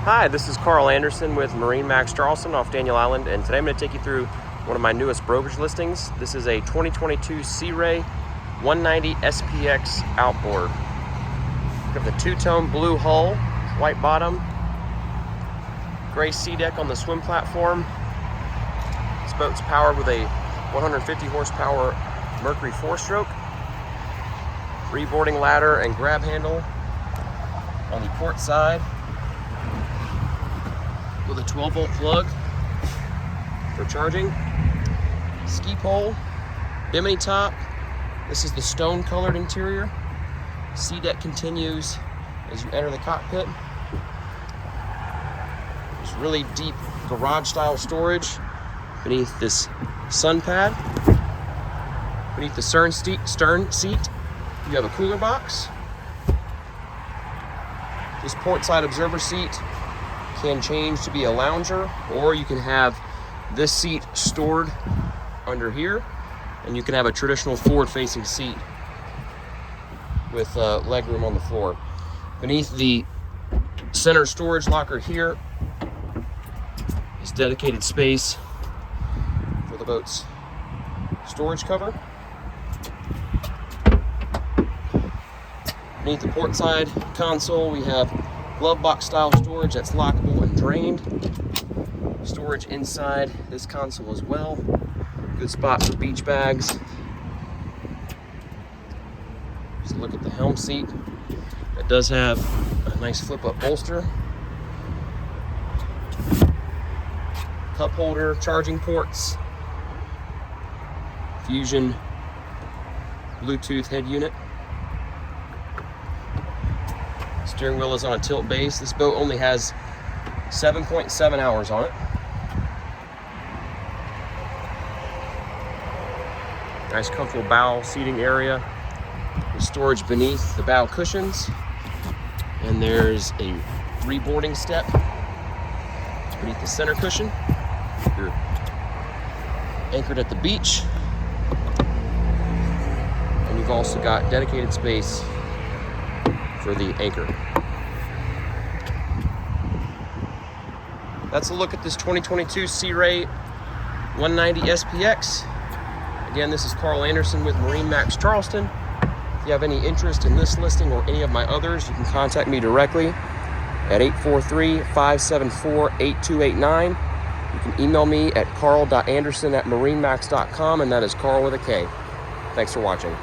Hi, this is Karl Anderson with MarineMax Charleston off Daniel Island, and today I'm going to take you through one of my newest brokerage listings. This is a 2022 Sea Ray 190 SPX outboard. We have the two-tone blue hull, white bottom, gray sea deck on the swim platform. This boat's powered with a 150 horsepower Mercury 4-stroke, reboarding ladder and grab handle on the port side, with a 12-volt plug for charging, ski pole, bimini top. This is the stone colored interior. Sea deck continues as you enter the cockpit. There's really deep garage style storage beneath this sun pad. Beneath the stern seat you have a cooler box. This port side observer seat can change to be a lounger, or you can have this seat stored under here, and you can have a traditional forward-facing seat with legroom on the floor. Beneath the center storage locker here is dedicated space for the boat's storage cover. Beneath the port side console, we have glove box style storage that's lockable and drained. Storage inside this console as well. Good spot for beach bags. Just look at the helm seat. It does have a nice flip up bolster. Cup holder, charging ports, Fusion Bluetooth head unit. Steering wheel is on a tilt base. This boat only has 7.7 hours on it. Nice comfortable bow seating area with storage beneath the bow cushions. And there's a reboarding step beneath the center cushion. You're anchored at the beach. And you've also got dedicated space for the anchor. That's a look at this 2022 Sea Ray 190 SPX. Again, this is Karl Anderson with MarineMax Charleston. If you have any interest in this listing or any of my others, you can contact me directly at 843-574-8289. You can email me at karl.anderson@marinemax.com, and that is Karl with a K. Thanks for watching.